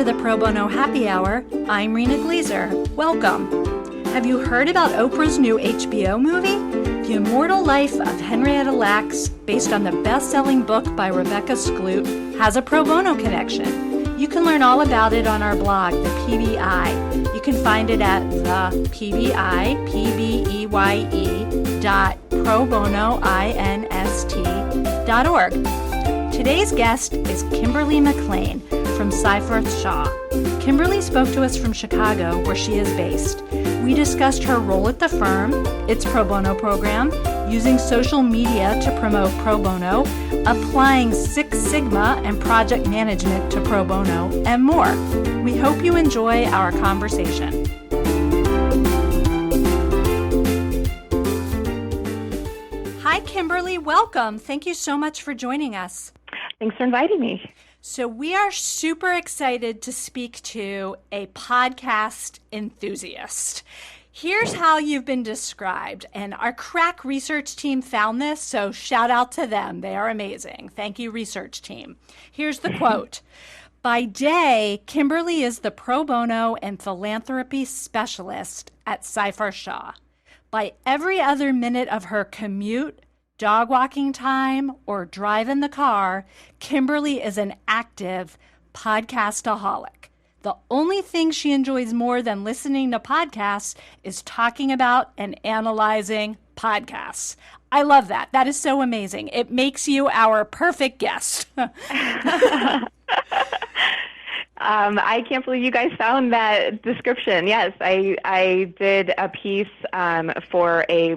to the Pro Bono Happy Hour. I'm Rena Glazer. Welcome. Have you heard about Oprah's new HBO movie? The Immortal Life of Henrietta Lacks, based on the best-selling book by Rebecca Skloot, has a pro bono connection. You can learn all about it on our blog, The PBI. You can find it at the PBI, PBEYE.probonoinst.org. Today's guest is Kimberly McClain from Seyfarths Shaw. Kimberly spoke to us from Chicago, where she is based. We discussed her role at the firm, its pro bono program, using social media to promote pro bono, applying Six Sigma and project management to pro bono, and more. We hope you enjoy our conversation. Hi, Kimberly. Welcome. Thank you so much for joining us. Thanks for inviting me. So we are super excited to speak to a podcast enthusiast. Here's how you've been described, and our crack research team found this, so shout out to them. They are amazing. Thank you, research team. Here's the quote. By day, Kimberly is the pro bono and philanthropy specialist at Seyfarths Shaw. By every other minute of her commute, dog walking time, or drive in the car, Kimberly is an active podcastaholic. The only thing she enjoys more than listening to podcasts is talking about and analyzing podcasts. I love that. That is so amazing. It makes you our perfect guest. I can't believe you guys found that description. Yes, I did a piece for a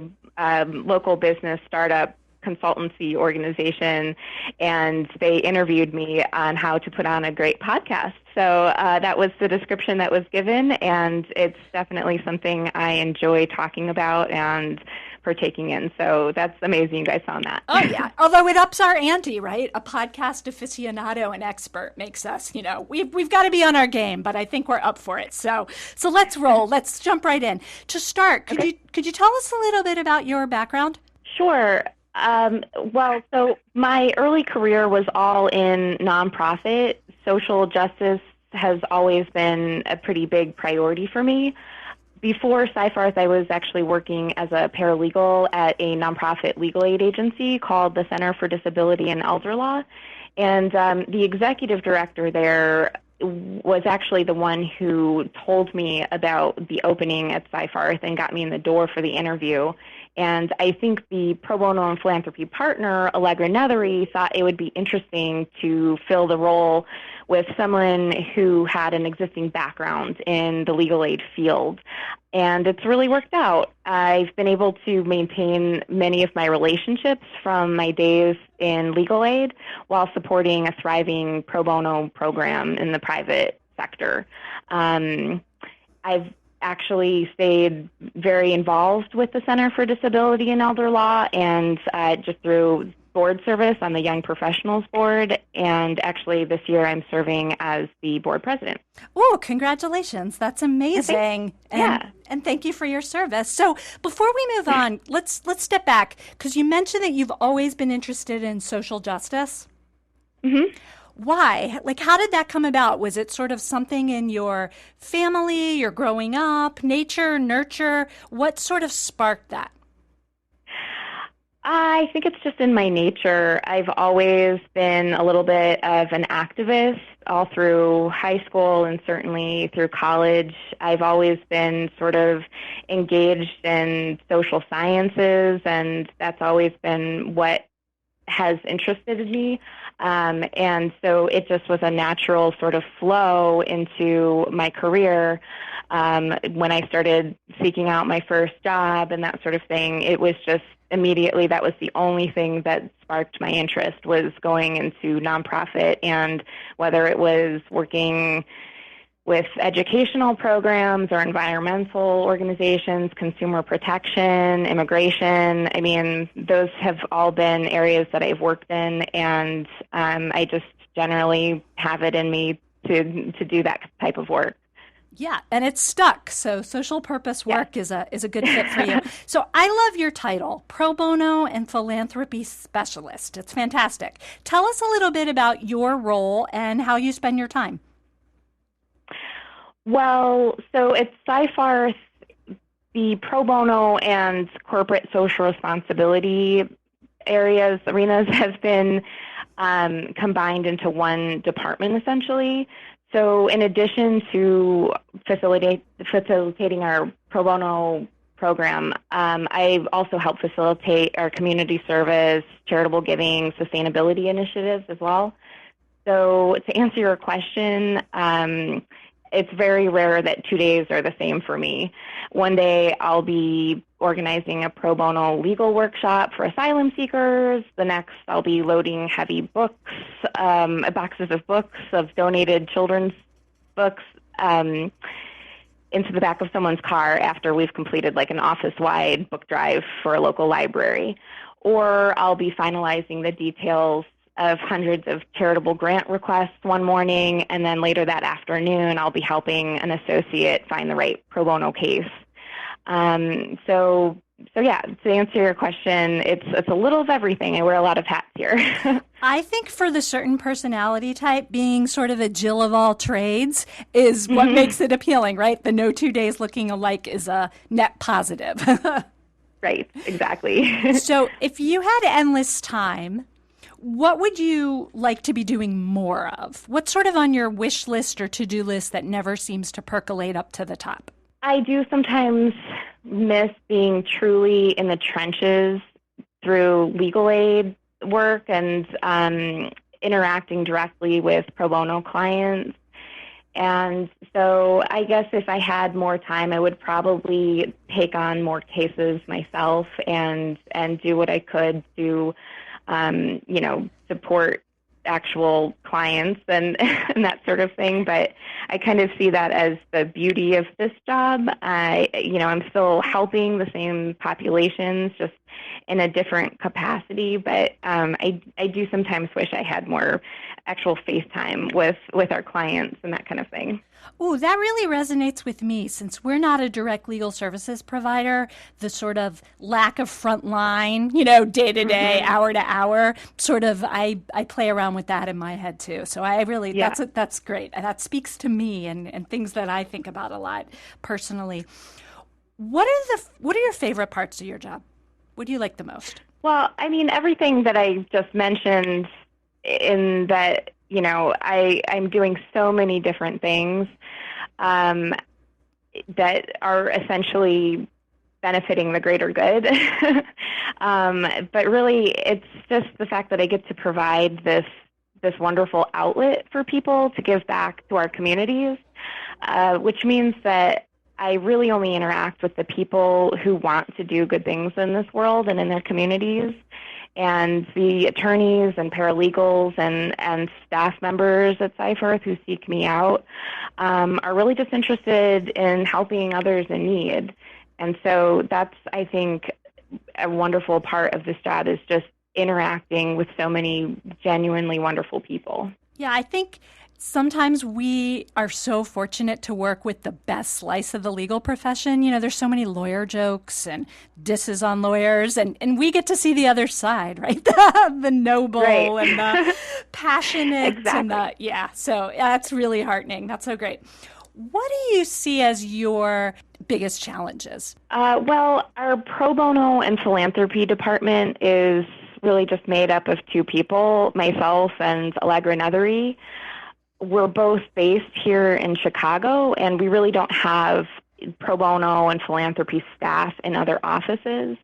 local business startup consultancy organization, and they interviewed me on how to put on a great podcast. So that was the description that was given, and it's definitely something I enjoy talking about and partaking in. So that's amazing you guys found that. Oh, yeah. Although it ups our ante, right? A podcast aficionado and expert makes us, we've got to be on our game, but I think we're up for it. So let's roll. Let's jump right in. To start, could you tell us a little bit about your background? Sure. So my early career was all in nonprofit. Social justice has always been a pretty big priority for me. Before Seyfarth, I was actually working as a paralegal at a nonprofit legal aid agency called the Center for Disability and Elder Law. And the executive director there was actually the one who told me about the opening at Seyfarth and got me in the door for the interview. And I think the pro bono and philanthropy partner, Allegra Nethery, thought it would be interesting to fill the role with someone who had an existing background in the legal aid field. And it's really worked out. I've been able to maintain many of my relationships from my days in legal aid while supporting a thriving pro bono program in the private sector. I've actually stayed very involved with the Center for Disability and Elder Law, and just through board service on the Young Professionals Board, and actually this year I'm serving as the board president. Oh, congratulations. That's amazing. And thank you for your service. So before we move on, let's step back, because you mentioned that you've always been interested in social justice. Mm-hmm. Why? How did that come about? Was it sort of something in your family, your growing up, nature, nurture? What sort of sparked that? I think it's just in my nature. I've always been a little bit of an activist all through high school and certainly through college. I've always been sort of engaged in social sciences, and that's always been what has interested me. And so it just was a natural sort of flow into my career. When I started seeking out my first job and that sort of thing, it was just immediately that was the only thing that sparked my interest, was going into nonprofit, and whether it was working with educational programs or environmental organizations, consumer protection, immigration. I mean, those have all been areas that I've worked in, and I just generally have it in me to do that type of work. Yeah, and it's stuck. So social purpose work is a good fit for you. So I love your title, Pro Bono and Philanthropy Specialist. It's fantastic. Tell us a little bit about your role and how you spend your time. Well, so at Seyfarth, the pro bono and corporate social responsibility arenas have been combined into one department, essentially. So in addition to facilitating our pro bono program, I also help facilitate our community service, charitable giving, sustainability initiatives as well. So to answer your question, it's very rare that 2 days are the same for me. One day I'll be organizing a pro bono legal workshop for asylum seekers. The next I'll be loading heavy books, boxes of books, of donated children's books, into the back of someone's car after we've completed like an office-wide book drive for a local library. Or I'll be finalizing the details of hundreds of charitable grant requests one morning, and then later that afternoon I'll be helping an associate find the right pro bono case. So yeah, to answer your question, it's a little of everything. I wear a lot of hats here. I think for the certain personality type, being sort of a Jill of all trades is what makes it appealing, right? The no 2 days looking alike is a net positive. Right, exactly. So if you had endless time, what would you like to be doing more of? What's sort of on your wish list or to-do list that never seems to percolate up to the top? I do sometimes miss being truly in the trenches through legal aid work and interacting directly with pro bono clients. And so I guess if I had more time, I would probably take on more cases myself and do what I could to support actual clients and that sort of thing. But I kind of see that as the beauty of this job. I'm still helping the same populations, just in a different capacity. But I do sometimes wish I had more actual face time with our clients and that kind of thing. Oh, that really resonates with me. Since we're not a direct legal services provider, the sort of lack of front line, day to day, hour to hour, sort of, I play around with that in my head too. So I really, that's great. That speaks to me and things that I think about a lot personally. What are your favorite parts of your job? What do you like the most? Well, I mean, everything that I just mentioned in that, I'm doing so many different things that are essentially benefiting the greater good. But really, it's just the fact that I get to provide this wonderful outlet for people to give back to our communities, which means that I really only interact with the people who want to do good things in this world and in their communities. And the attorneys and paralegals and staff members at Seyfarth who seek me out are really just interested in helping others in need. And so that's, I think, a wonderful part of this job is just interacting with so many genuinely wonderful people. Yeah, I think sometimes we are so fortunate to work with the best slice of the legal profession. There's so many lawyer jokes and disses on lawyers, and we get to see the other side, right? The noble and the passionate. Exactly. So that's really heartening. That's so great. What do you see as your biggest challenges? Well, our pro bono and philanthropy department is really just made up of two people, myself and Allegra Nethery. We're both based here in Chicago, and we really don't have pro bono and philanthropy staff in other offices.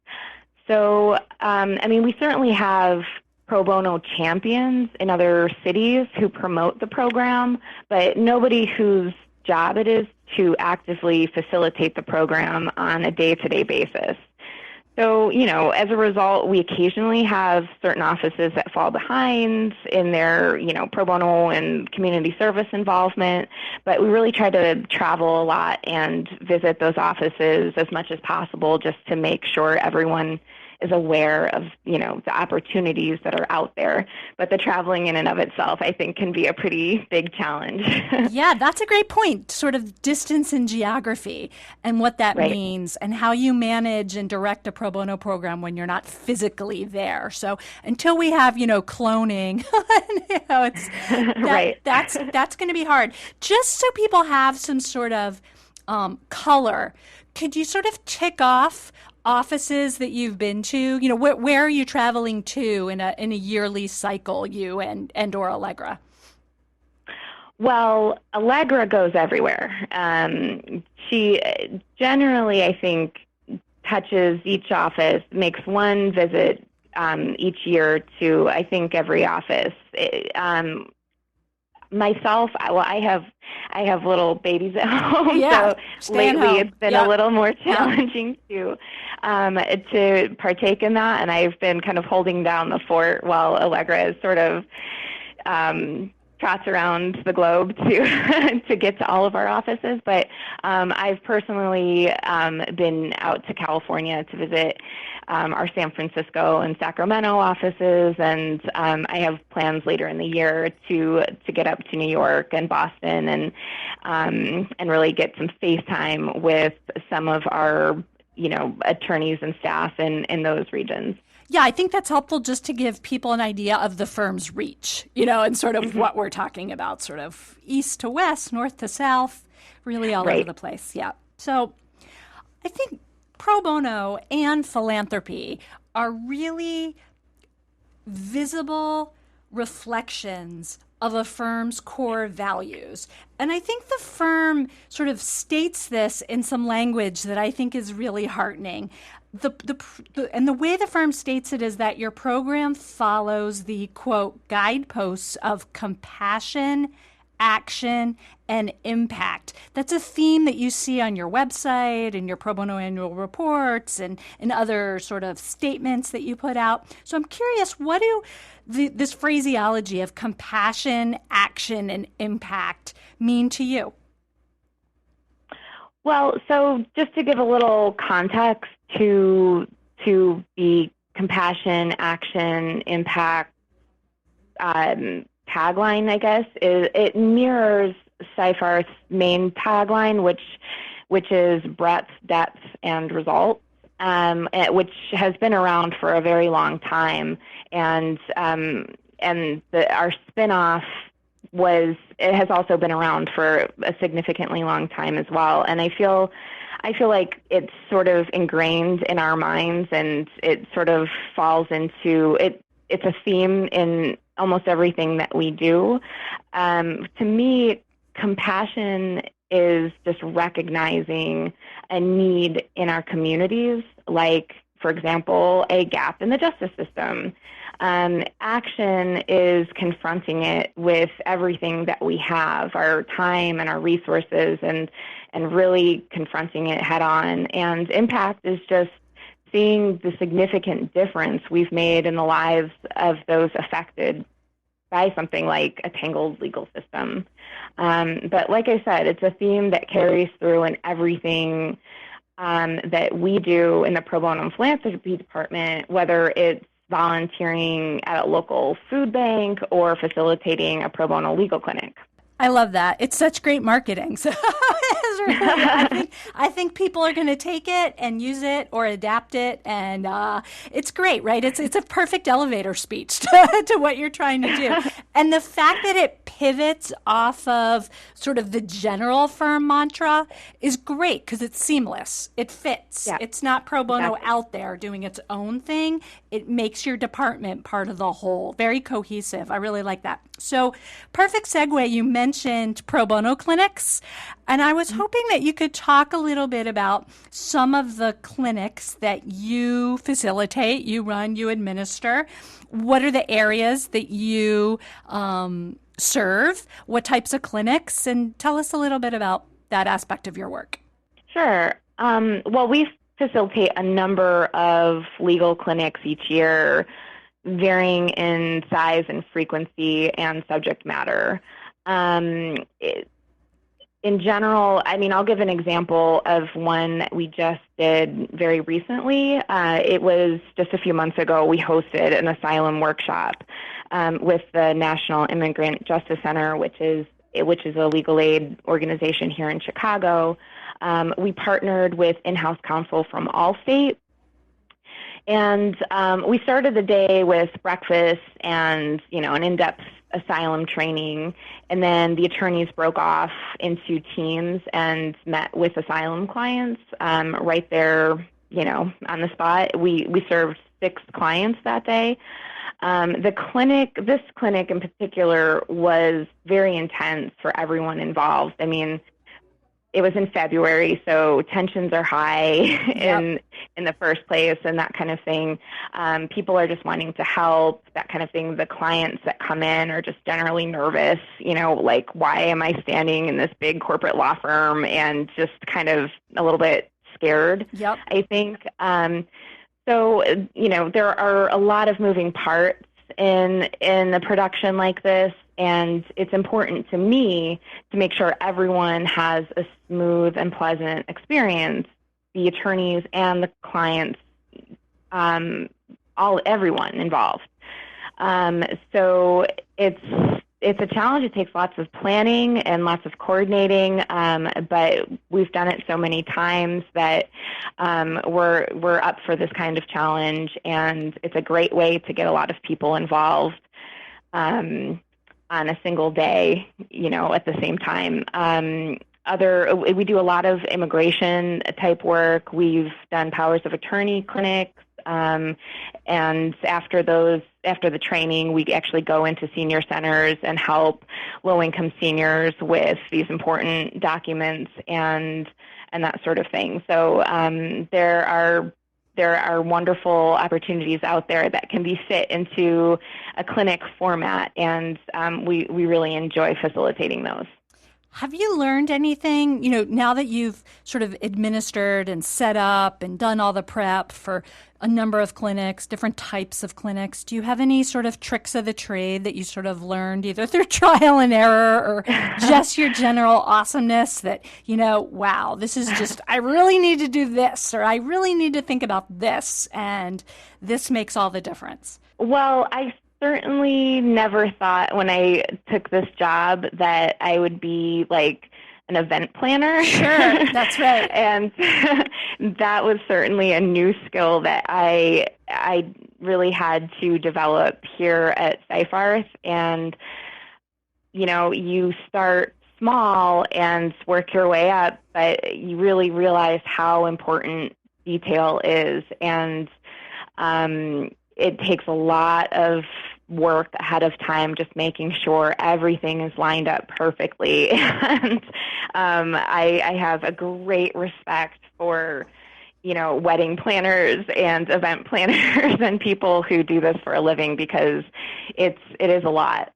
So, we certainly have pro bono champions in other cities who promote the program, but nobody whose job it is to actively facilitate the program on a day-to-day basis. So, as a result, we occasionally have certain offices that fall behind in their, pro bono and community service involvement, but we really try to travel a lot and visit those offices as much as possible just to make sure everyone aware of, the opportunities that are out there. But the traveling in and of itself, I think, can be a pretty big challenge. Yeah, that's a great point. Sort of distance and geography and what that Right. means and how you manage and direct a pro bono program when you're not physically there. So until we have, cloning, Right. that's going to be hard. Just so people have some sort of color, could you sort of tick off offices that you've been to? Where are you traveling to in a yearly cycle, you and or Allegra? Well, Allegra goes everywhere. She generally, I think, touches each office, makes one visit each year to, I think, every office. Myself, I have little babies at home, so lately it's been a little more challenging to partake in that, and I've been kind of holding down the fort while Allegra is sort of trots around the globe to to get to all of our offices. But I've personally been out to California to visit our San Francisco and Sacramento offices, and I have plans later in the year to get up to New York and Boston and really get some face time with some of our attorneys and staff in those regions. Yeah, I think that's helpful just to give people an idea of the firm's reach, and sort of what we're talking about, sort of east to west, north to south, really all over the place. Yeah. So I think pro bono and philanthropy are really visible reflections of a firm's core values. And I think the firm sort of states this in some language that I think is really heartening. And the way the firm states it is that your program follows the, quote, guideposts of compassion, action, and impact. That's a theme that you see on your website and your pro bono annual reports and other sort of statements that you put out. So I'm curious, what do this phraseology of compassion, action, and impact mean to you? Well, so just to give a little context to the compassion, action, impact tagline, I guess, it mirrors Seyfarth's main tagline, which is breadth, depth, and results, which has been around for a very long time, and our spinoff has also been around for a significantly long time as well. And I feel like it's sort of ingrained in our minds, and it sort of falls into it. It's a theme in almost everything that we do. To me, compassion is just recognizing a need in our communities, like, for example, a gap in the justice system. Action is confronting it with everything that we have, our time and our resources, and really confronting it head on. And impact is just seeing the significant difference we've made in the lives of those affected by something like a tangled legal system. But like I said, it's a theme that carries through in everything that we do in the pro bono and philanthropy department, whether it's volunteering at a local food bank or facilitating a pro bono legal clinic. I love that. It's such great marketing. So I think people are going to take it and use it or adapt it, and it's great, right? It's a perfect elevator speech to what you're trying to do. And the fact that it pivots off of sort of the general firm mantra is great because it's seamless. It fits. Yeah. It's not pro bono out there doing its own thing. It makes your department part of the whole. Very cohesive. I really like that. So perfect segue. You mentioned pro bono clinics, and I was hoping that you could talk a little bit about some of the clinics that you facilitate, you run, you administer. What are the areas that you serve? What types of clinics? And tell us a little bit about that aspect of your work. Sure. Well, we facilitate a number of legal clinics each year, varying in size and frequency and subject matter. in general, I mean, I'll give an example of one that we just did very recently. It was just a few months ago. We hosted an asylum workshop with the National Immigrant Justice Center, which is a legal aid organization here in Chicago. We partnered with in-house counsel from Allstate. And we started the day with breakfast and, an in-depth asylum training. And then the attorneys broke off into teams and met with asylum clients right there, on the spot. We served 6 clients that day. This clinic in particular was very intense for everyone involved. I mean, it was in February, so tensions are high in the first place and that kind of thing. People are just wanting to help, that kind of thing. The clients that come in are just generally nervous, like, why am I standing in this big corporate law firm, and just kind of a little bit scared, I think. So, there are a lot of moving parts in a production like this. And it's important to me to make sure everyone has a smooth and pleasant experience, the attorneys and the clients, everyone involved. So it's a challenge. It takes lots of planning and lots of coordinating, but we've done it so many times that we're up for this kind of challenge, and it's a great way to get a lot of people involved. On a single day, at the same time. We do a lot of immigration type work. We've done powers of attorney clinics, and after the training, we actually go into senior centers and help low-income seniors with these important documents and that sort of thing. So there are wonderful opportunities out there that can be fit into a clinic format, and we really enjoy facilitating those. Have you learned anything, now that you've sort of administered and set up and done all the prep for a number of clinics, different types of clinics? Do you have any sort of tricks of the trade that you sort of learned either through trial and error or just your general awesomeness that, wow, this is just, I really need to do this, or I really need to think about this, and this makes all the difference? Well, I certainly never thought when I took this job that I would be like an event planner. Sure, that's right. And that was certainly a new skill that I really had to develop here at Seyfarth. And, you start small and work your way up, but you really realize how important detail is. And it takes a lot of work ahead of time, just making sure everything is lined up perfectly. And I have a great respect for, wedding planners and event planners and people who do this for a living, because it is a lot.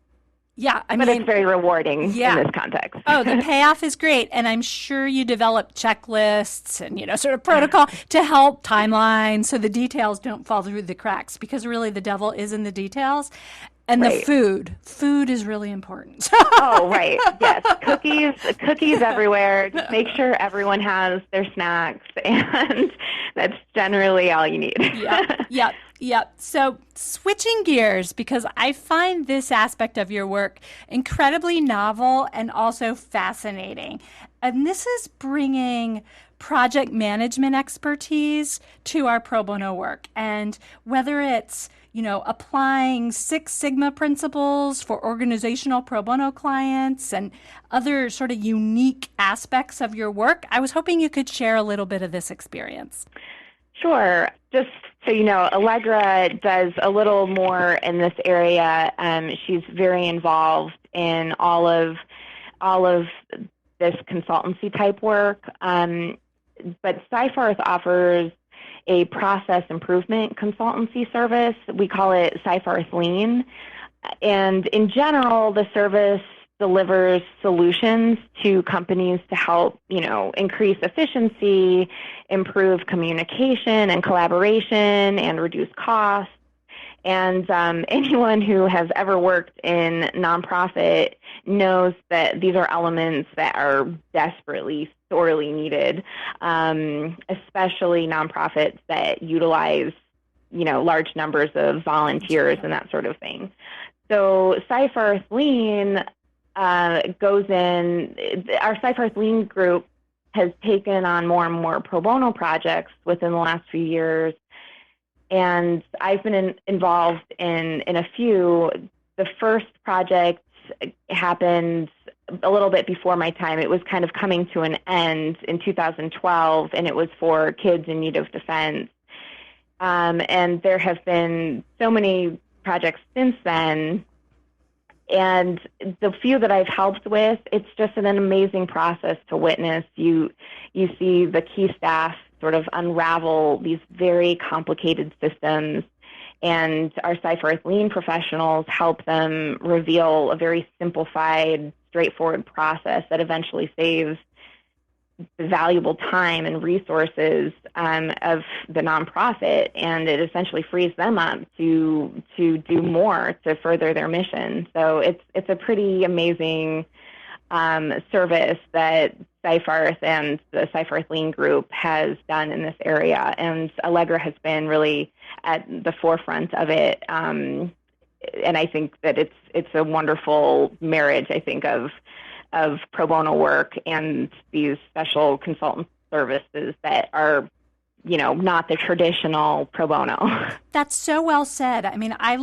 Yeah, but it's very rewarding in this context. Oh, the payoff is great. And I'm sure you develop checklists and, sort of protocol to help timelines so the details don't fall through the cracks, because really the devil is in the details. And the food is really important. Oh, right. Yes. Cookies everywhere. Just make sure everyone has their snacks, and that's generally all you need. Yep. So switching gears, because I find this aspect of your work incredibly novel and also fascinating. And this is bringing project management expertise to our pro bono work. And whether it's applying Six Sigma principles for organizational pro bono clients and other sort of unique aspects of your work, I was hoping you could share a little bit of this experience. Sure. Just so you know, Allegra does a little more in this area. She's very involved in all of this consultancy type work. But Seyfarth offers a process improvement consultancy service. We call it Seyfarth Lean. And in general, the service delivers solutions to companies to help, increase efficiency, improve communication and collaboration, and reduce costs. And anyone who has ever worked in nonprofit knows that these are elements that are desperately, sorely needed, especially nonprofits that utilize, large numbers of volunteers and that sort of thing. So Seyfarth Lean goes in. Our Seyfarth Lean group has taken on more and more pro bono projects within the last few years. And I've been involved in a few. The first project happened a little bit before my time. It was kind of coming to an end in 2012, and it was for kids in need of defense. And there have been so many projects since then. And the few that I've helped with, it's just an amazing process to witness. You see the key staff sort of unravel these very complicated systems, and our Seyfarth Lean professionals help them reveal a very simplified, straightforward process that eventually saves the valuable time and resources of the nonprofit, and it essentially frees them up to do more to further their mission. So it's a pretty amazing service that Seyfarth and the Seyfarth Lean group has done in this area, and Allegra has been really at the forefront of it. And I think that it's a wonderful marriage, I think, of pro bono work and these special consultant services that are, not the traditional pro bono. That's so well said. I mean, I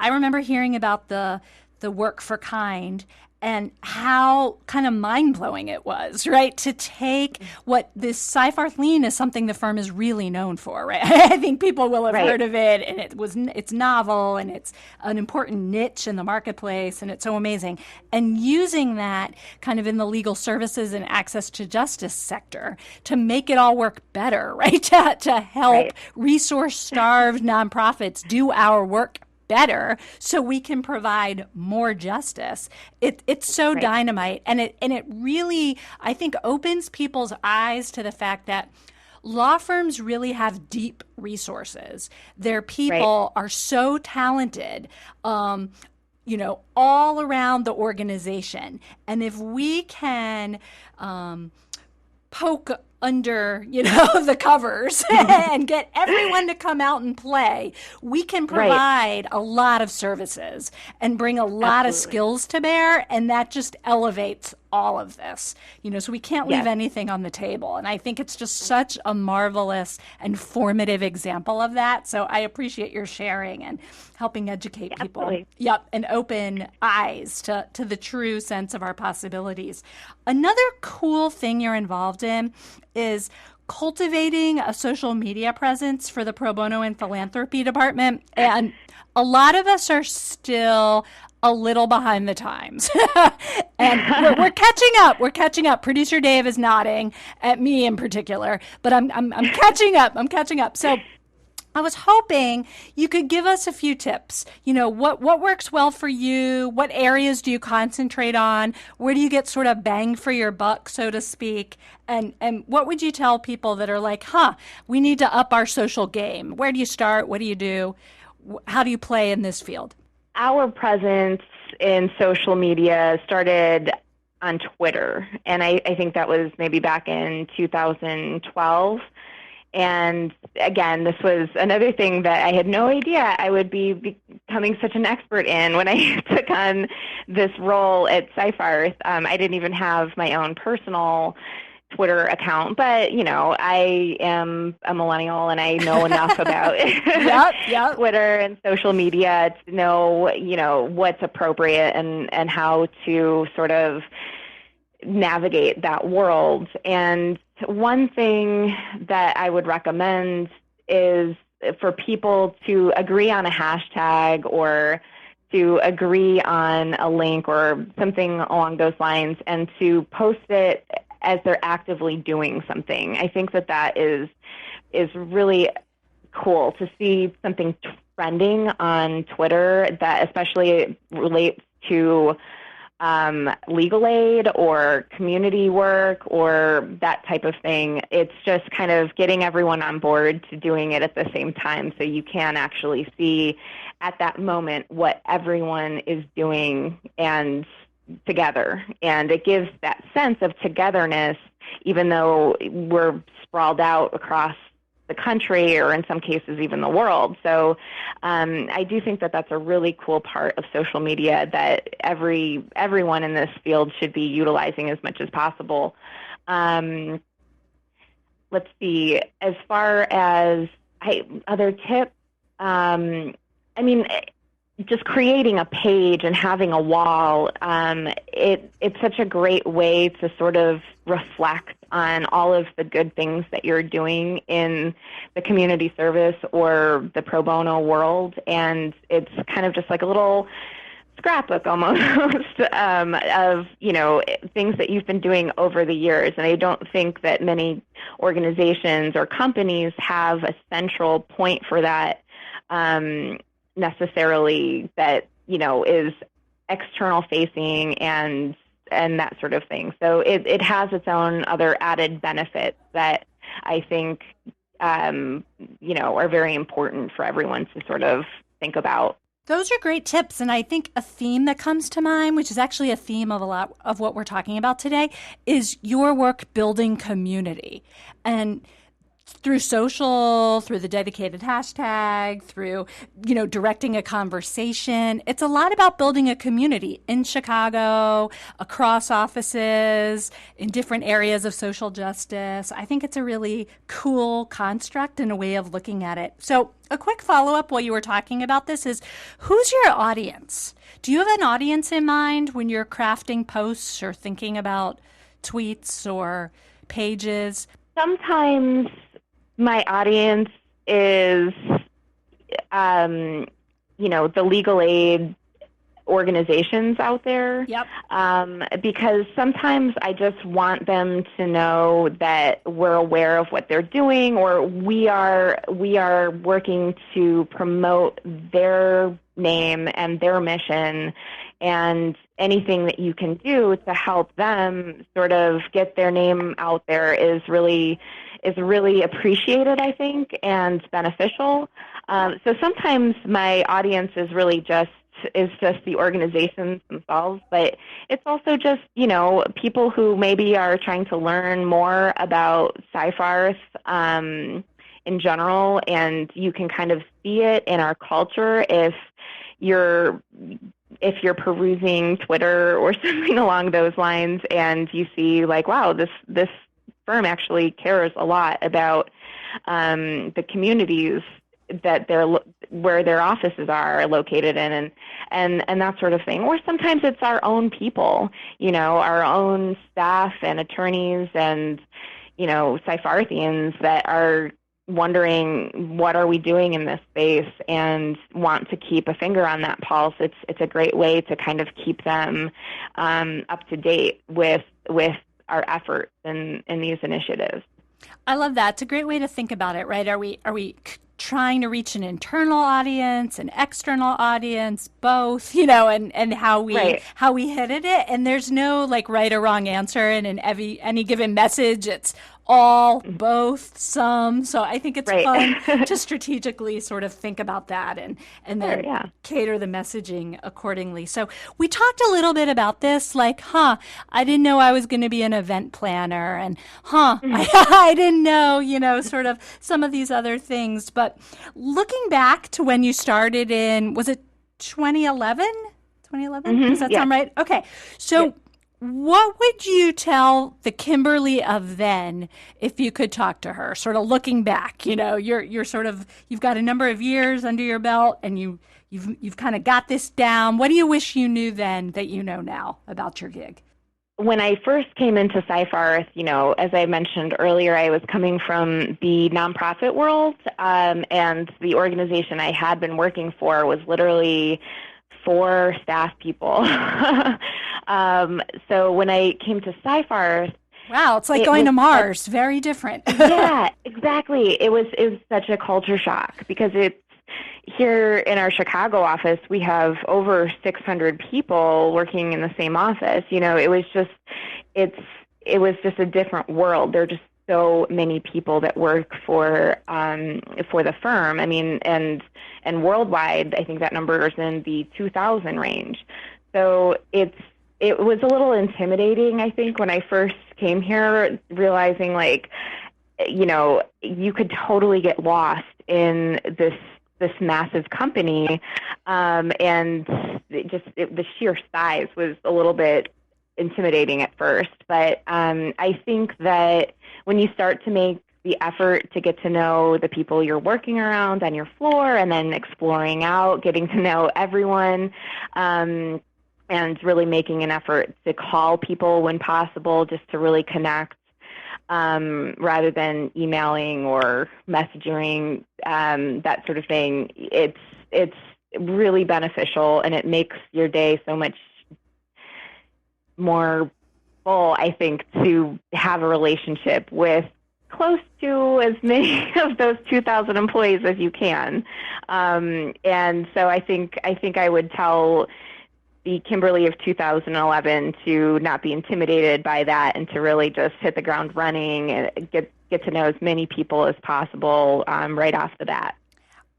remember hearing about the work for kind and how kind of mind-blowing it was, right? To take what this Seyfarth Lean is something the firm is really known for, right? I think people will have heard of it, and it's novel, and it's an important niche in the marketplace, and it's so amazing. And using that kind of in the legal services and access to justice sector to make it all work better, right? To help resource-starved nonprofits do our work better so we can provide more justice. It's so dynamite, and it really, I think, opens people's eyes to the fact that law firms really have deep resources. Their people are so talented, all around the organization. And if we can poke under, the covers and get everyone to come out and play, we can provide a lot of services and bring a lot of skills to bear, and that just elevates all of this, so we can't leave anything on the table. And I think it's just such a marvelous and formative example of that. So I appreciate your sharing and helping educate people. Absolutely. Yep, and open eyes to the true sense of our possibilities. Another cool thing you're involved in is cultivating a social media presence for the Pro Bono and Philanthropy Department. And a lot of us are still a little behind the times. And we're catching up. We're catching up. Producer Dave is nodding at me in particular, but I'm catching up. I'm catching up. So I was hoping you could give us a few tips. What works well for you? What areas do you concentrate on? Where do you get sort of bang for your buck, so to speak? And what would you tell people that are like, we need to up our social game? Where do you start? What do you do? How do you play in this field? Our presence in social media started on Twitter, and I think that was maybe back in 2012. And again, this was another thing that I had no idea I would be becoming such an expert in when I took on this role at Seyfarth. I didn't even have my own personal Twitter account, but I am a millennial and I know enough about Twitter and social media to know, what's appropriate and how to sort of navigate that world. And one thing that I would recommend is for people to agree on a hashtag or to agree on a link or something along those lines, and to post it as they're actively doing something. I think that is really cool to see something trending on Twitter that especially relates to legal aid or community work or that type of thing. It's just kind of getting everyone on board to doing it at the same time so you can actually see at that moment what everyone is doing and together. And it gives that sense of togetherness, even though we're sprawled out across the country or in some cases even the world. So I do think that that's a really cool part of social media that everyone in this field should be utilizing as much as possible. Let's see, as far as other tips, I mean, just creating a page and having a wall, it's such a great way to sort of reflect on all of the good things that you're doing in the community service or the pro bono world. And it's kind of just like a little scrapbook almost of, things that you've been doing over the years. And I don't think that many organizations or companies have a central point for that necessarily that, is external facing and that sort of thing. So it has its own other added benefits that I think, are very important for everyone to sort of think about. Those are great tips. And I think a theme that comes to mind, which is actually a theme of a lot of what we're talking about today, is your work building community. And through social, through the dedicated hashtag, through, directing a conversation. It's a lot about building a community in Chicago, across offices, in different areas of social justice. I think it's a really cool construct and a way of looking at it. So a quick follow-up while you were talking about this is, who's your audience? Do you have an audience in mind when you're crafting posts or thinking about tweets or pages? Sometimes my audience is, the legal aid organizations out there. Yep. Because sometimes I just want them to know that we're aware of what they're doing, or we are working to promote their name and their mission, and anything that you can do to help them sort of get their name out there is really appreciated, I think, and beneficial. So sometimes my audience is really just the organizations themselves, but it's also just, people who maybe are trying to learn more about Seyfarth in general, and you can kind of see it in our culture if you're perusing Twitter or something along those lines, and you see like, wow, this firm actually cares a lot about the communities that where their offices are located in, and that sort of thing. Or sometimes it's our own people, our own staff and attorneys and Seyfarthians that are wondering what are we doing in this space and want to keep a finger on that pulse. It's a great way to kind of keep them up to date with our efforts in these initiatives. I love that. It's a great way to think about it, right? Are we trying to reach an internal audience, an external audience, both, and how we hit at it? And there's no like right or wrong answer, and in any given message, it's all, both, some. So I think it's fun to strategically sort of think about that and then cater the messaging accordingly. So we talked a little bit about this, like, I didn't know I was going to be an event planner, and I didn't know, sort of some of these other things. But looking back to when you started in, was it 2011? 2011? Does that sound right? Okay. So what would you tell the Kimberly of then if you could talk to her? Sort of looking back, you're sort of, you've got a number of years under your belt, and you've kind of got this down. What do you wish you knew then that you know now about your gig? When I first came into Seyfarth, as I mentioned earlier, I was coming from the nonprofit world, and the organization I had been working for was literally 4 staff people. So when I came to Seyfarth, wow, it's like going to Mars. Very different. Yeah, exactly. It was such a culture shock because here in our Chicago office, we have over 600 people working in the same office. It was just a different world. There are just so many people that work for the firm. I mean, and worldwide, I think that number is in the 2,000 range. So it was a little intimidating, I think, when I first came here, realizing you could totally get lost in this massive company, and the sheer size was a little bit intimidating at first. But I think that when you start to make the effort to get to know the people you're working around on your floor, and then exploring out, getting to know everyone, and really making an effort to call people when possible, just to really connect, rather than emailing or messaging, that sort of thing, it's really beneficial, and it makes your day so much more full, I think, to have a relationship with close to as many of those 2,000 employees as you can. And so I think I would tell the Kimberly of 2011 to not be intimidated by that, and to really just hit the ground running and get to know as many people as possible, right off the bat.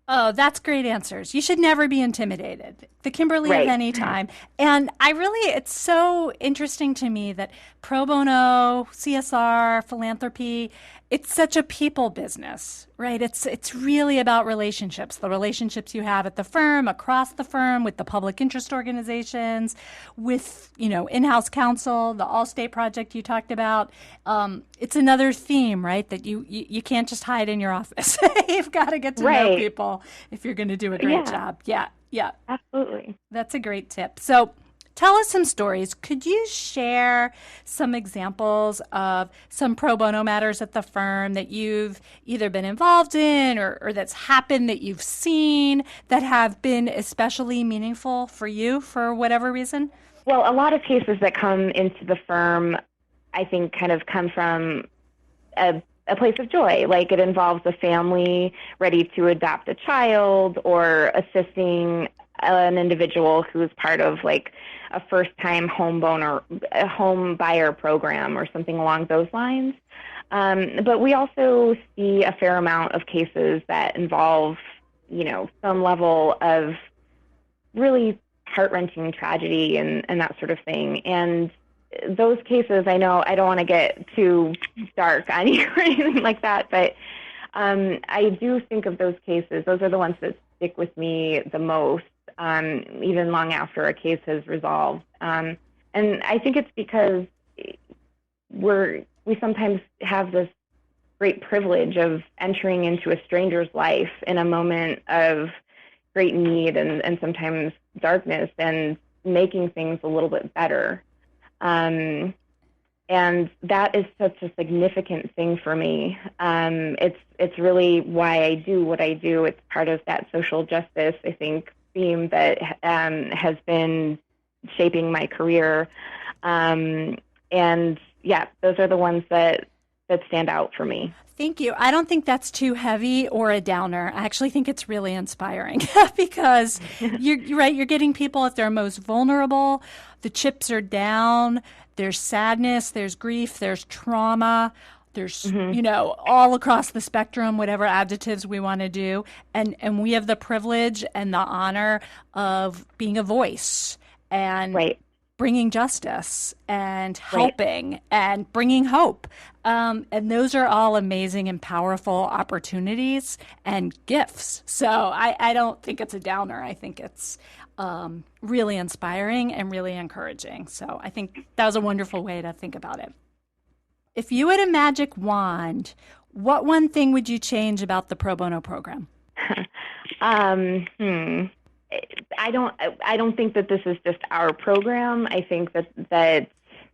Oh, that's great answers. You should never be intimidated. The Kimberly Right. of any time. And it's so interesting to me that pro bono, CSR, philanthropy, it's such a people business, right? It's really about relationships, the relationships you have at the firm, across the firm, with the public interest organizations, with, in-house counsel, the All-State Project you talked about. It's another theme, right? That you can't just hide in your office. You've got to get to know people if you're going to do a great job. Yeah. Absolutely. That's a great tip. So tell us some stories. Could you share some examples of some pro bono matters at the firm that you've either been involved in or that's happened that you've seen that have been especially meaningful for you for whatever reason? Well, a lot of cases that come into the firm, I think, kind of come from a place of joy. Like, it involves a family ready to adopt a child, or assisting an individual who is part of a first-time home buyer program or something along those lines. But we also see a fair amount of cases that involve, some level of really heart-wrenching tragedy and that sort of thing. And those cases, I know I don't want to get too dark on you or anything like that, but I do think of those cases. Those are the ones that stick with me the most, even long after a case has resolved. And I think it's because we sometimes have this great privilege of entering into a stranger's life in a moment of great need and sometimes darkness, and making things a little bit better. And that is such a significant thing for me. It's really why I do what I do. It's part of that social justice, I think, theme that has been shaping my career. And yeah, those are the ones that stand out for me. Thank you. I don't think that's too heavy or a downer. I actually think it's really inspiring because you're right. You're getting people at their most vulnerable. The chips are down. There's sadness. There's grief. There's trauma. There's, all across the spectrum, whatever adjectives we want to do. And we have the privilege and the honor of being a voice and bringing justice and helping and bringing hope. And those are all amazing and powerful opportunities and gifts. So I don't think it's a downer. I think it's really inspiring and really encouraging. So I think that was a wonderful way to think about it. If you had a magic wand, what one thing would you change about the pro bono program? I don't think that this is just our program. I think that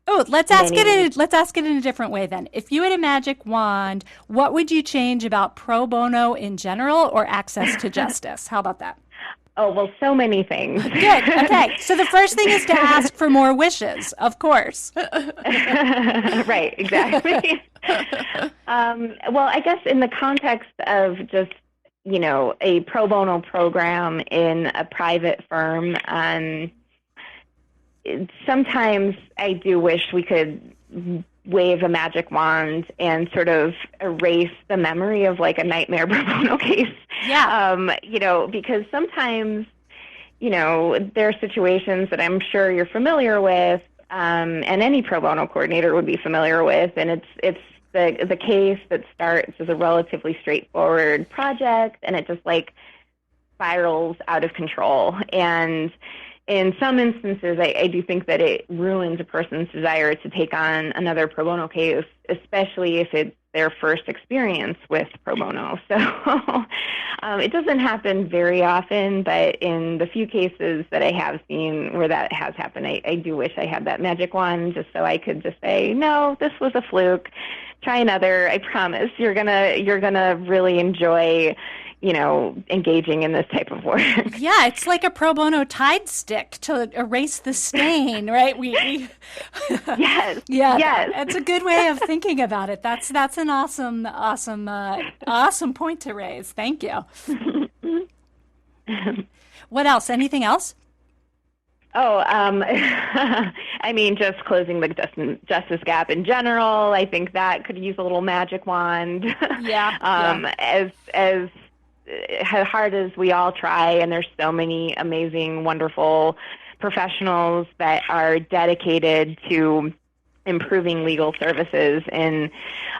Oh, let's ask it in a different way then. If you had a magic wand, what would you change about pro bono in general or access to justice? How about that? Oh, well, so many things. Good. Okay. So the first thing is to ask for more wishes, of course. Right, exactly. Well, I guess in the context of just a pro bono program in a private firm. Sometimes I do wish we could wave a magic wand and sort of erase the memory of like a nightmare pro bono case. Yeah. Because sometimes, there are situations that I'm sure you're familiar with, and any pro bono coordinator would be familiar with, and it's the case that starts as a relatively straightforward project, and it just like spirals out of control. And in some instances, I do think that it ruins a person's desire to take on another pro bono case, especially if it's their first experience with pro bono. So it doesn't happen very often, but in the few cases that I have seen where that has happened, I do wish I had that magic wand just so I could just say, no, this was a fluke. Try another. I promise you're gonna really enjoy engaging in this type of work. Yeah, it's like a pro bono Tide stick to erase the stain, right? Yes. Yeah, yes. That's a good way of thinking about it. That's an awesome point to raise. Thank you. What else? Anything else? Oh, just closing the justice gap in general. I think that could use a little magic wand. Yeah. As hard as we all try, and there's so many amazing, wonderful professionals that are dedicated to improving legal services in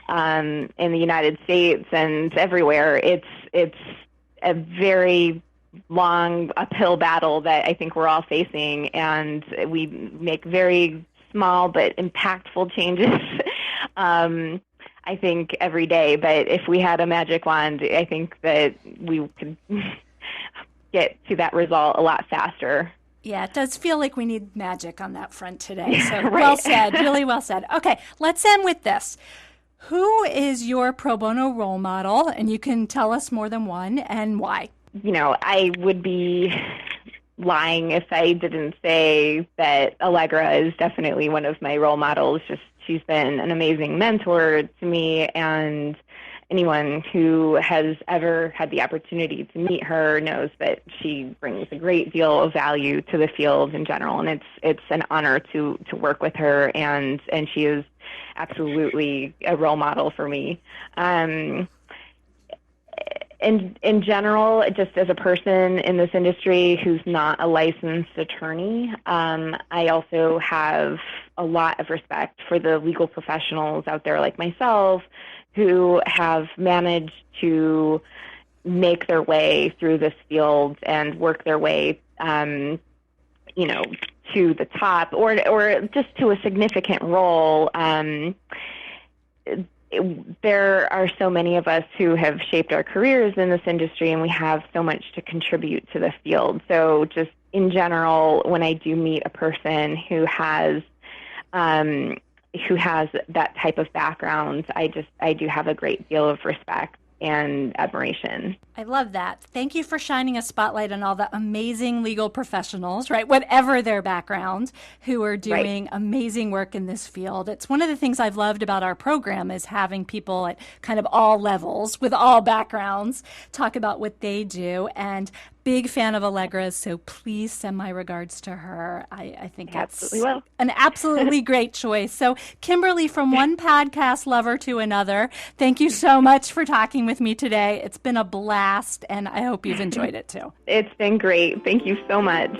the United States and everywhere. It's a very long uphill battle that I think we're all facing, and we make very small but impactful changes. I think every day, but if we had a magic wand, I think that we could get to that result a lot faster. Yeah, it does feel like we need magic on that front today. So Right. Well said, really well said. Okay, let's end with this. Who is your pro bono role model? And you can tell us more than one, and why. I would be lying if I didn't say that Allegra is definitely one of my role models. She's been an amazing mentor to me, and anyone who has ever had the opportunity to meet her knows that she brings a great deal of value to the field in general, and it's an honor to work with her, and she is absolutely a role model for me. In general, just as a person in this industry who's not a licensed attorney, I also have a lot of respect for the legal professionals out there like myself who have managed to make their way through this field and work their way, to the top or just to a significant role. There are so many of us who have shaped our careers in this industry, and we have so much to contribute to the field. So just in general, when I do meet a person who has that type of background, I do have a great deal of respect and admiration. I love that. Thank you for shining a spotlight on all the amazing legal professionals, right, whatever their background, who are doing amazing work in this field. It's one of the things I've loved about our program is having people at kind of all levels with all backgrounds talk about what they do. And big fan of Allegra's, so please send my regards to her. I think that's an absolutely great choice. So Kimberly, from one podcast lover to another, thank you so much for talking with me today. It's been a blast, and I hope you've enjoyed it too. It's been great. Thank you so much.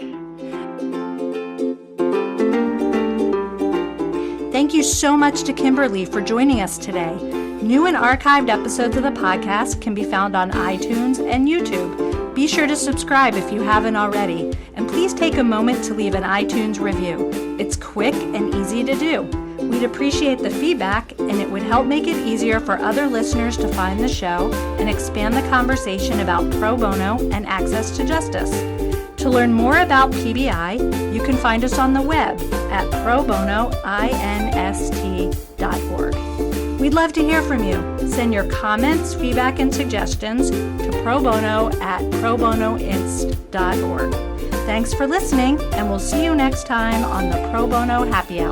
Thank you so much to Kimberly for joining us today. New and archived episodes of the podcast can be found on iTunes and YouTube. Be sure to subscribe if you haven't already, and please take a moment to leave an iTunes review. It's quick and easy to do. We'd appreciate the feedback, and it would help make it easier for other listeners to find the show and expand the conversation about pro bono and access to justice. To learn more about PBI, you can find us on the web at probonoinst.org. We'd love to hear from you. Send your comments, feedback, and suggestions to probono@probonoinst.org. Thanks for listening, and we'll see you next time on the Pro Bono Happy Hour.